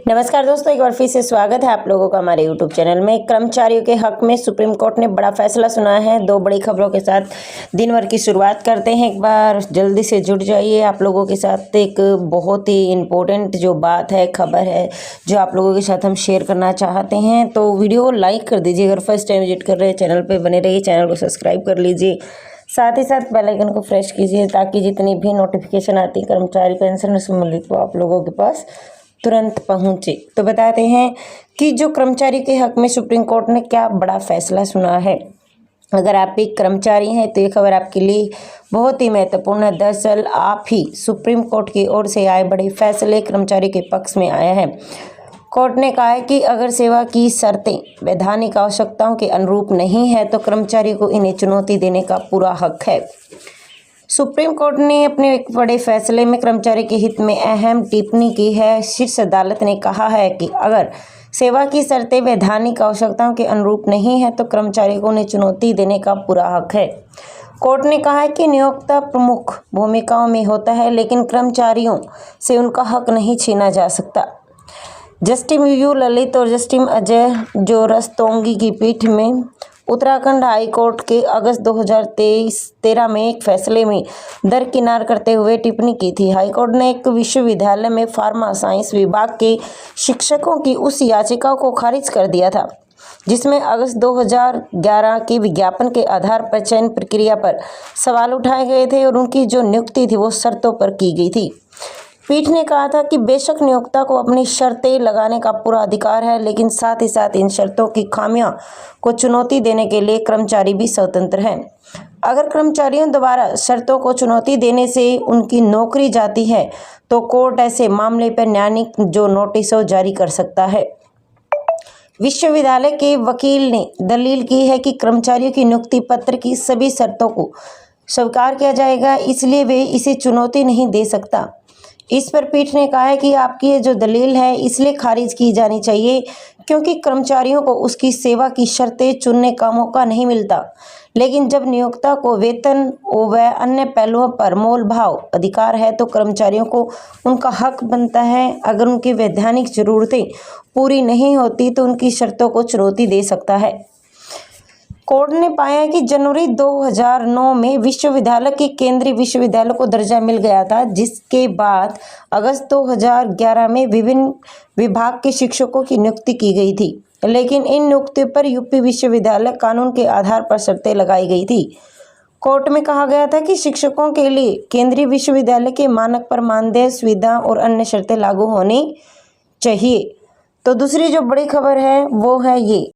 नमस्कार दोस्तों, एक बार फिर से स्वागत है आप लोगों का हमारे YouTube चैनल में। कर्मचारियों के हक में सुप्रीम कोर्ट ने बड़ा फैसला सुनाया है। दो बड़ी खबरों के साथ दिन भर की शुरुआत करते हैं। एक बार जल्दी से जुड़ जाइए। आप लोगों के साथ एक बहुत ही इम्पोर्टेंट जो बात है, खबर है, जो आप लोगों के साथ हम शेयर करना चाहते हैं। तो वीडियो को लाइक कर दीजिए। अगर फर्स्ट टाइम विजिट कर रहे हैं चैनल पर बने रहिए, चैनल को सब्सक्राइब कर लीजिए, साथ ही साथ बेल आइकन को प्रेस कीजिए ताकि जितनी भी नोटिफिकेशन आती है कर्मचारी पेंशन से संबंधित वो आप लोगों के पास तुरंत पहुंचे। तो बताते हैं कि जो कर्मचारी के हक में सुप्रीम कोर्ट ने क्या बड़ा फैसला सुना है। अगर आप एक कर्मचारी हैं तो ये खबर आपके लिए बहुत ही महत्वपूर्ण है। दरअसल आप ही सुप्रीम कोर्ट की ओर से आए बड़े फैसले कर्मचारी के पक्ष में आया है। कोर्ट ने कहा है कि अगर सेवा की शर्तें वैधानिक आवश्यकताओं के अनुरूप नहीं है तो कर्मचारी को इन्हें चुनौती देने का पूरा हक है। सुप्रीम कोर्ट ने अपने एक बड़े फैसले में कर्मचारी के हित में अहम टिप्पणी की है। शीर्ष अदालत ने कहा है कि अगर सेवा की शर्तें वैधानिक आवश्यकताओं के अनुरूप नहीं है तो कर्मचारी को उन्हें चुनौती देने का पूरा हक है। कोर्ट ने कहा है कि नियोक्ता प्रमुख भूमिकाओं में होता है, लेकिन कर्मचारियों से उनका हक नहीं छीना जा सकता। जस्टिस यू ललित और जस्टिस अजय जो रस्तोगी की पीठ में उत्तराखंड हाई कोर्ट के अगस्त 2013 में एक फैसले में दरकिनार करते हुए टिप्पणी की थी। हाईकोर्ट ने एक विश्वविद्यालय में फार्मा साइंस विभाग के शिक्षकों की उस याचिका को खारिज कर दिया था जिसमें अगस्त 2011 के विज्ञापन के आधार पर चयन प्रक्रिया पर सवाल उठाए गए थे और उनकी जो नियुक्ति थी वो शर्तों पर की गई थी। पीठ ने कहा था कि बेशक नियोक्ता को अपनी शर्तें लगाने का पूरा अधिकार है, लेकिन साथ ही साथ इन शर्तों की खामियां को चुनौती देने के लिए कर्मचारी भी स्वतंत्र हैं। अगर कर्मचारियों द्वारा शर्तों को चुनौती देने से उनकी नौकरी जाती है तो कोर्ट ऐसे मामले पर न्यायिक जो नोटिस जारी कर सकता है। विश्वविद्यालय के वकील ने दलील की है कि कर्मचारियों की नियुक्ति पत्र की सभी शर्तों को स्वीकार किया जाएगा, इसलिए वे इसे चुनौती नहीं दे सकता। इस पर पीठ ने कहा है कि आपकी ये जो दलील है इसलिए खारिज की जानी चाहिए क्योंकि कर्मचारियों को उसकी सेवा की शर्तें चुनने का मौका नहीं मिलता, लेकिन जब नियोक्ता को वेतन व अन्य पहलुओं पर मोल भाव अधिकार है तो कर्मचारियों को उनका हक बनता है। अगर उनकी वैधानिक जरूरतें पूरी नहीं होती तो उनकी शर्तों को चुनौती दे सकता है। कोर्ट ने पाया कि जनवरी 2009 में विश्वविद्यालय के केंद्रीय विश्वविद्यालय को दर्जा मिल गया था, जिसके बाद अगस्त 2011 में विभिन्न विभाग के शिक्षकों की नियुक्ति की गई थी, लेकिन इन नियुक्तियों पर यूपी विश्वविद्यालय कानून के आधार पर शर्तें लगाई गई थी। कोर्ट में कहा गया था कि शिक्षकों के लिए केंद्रीय विश्वविद्यालय के मानक पर मानदेय, सुविधा और अन्य शर्तें लागू होनी चाहिए। तो दूसरी जो बड़ी खबर है वो है ये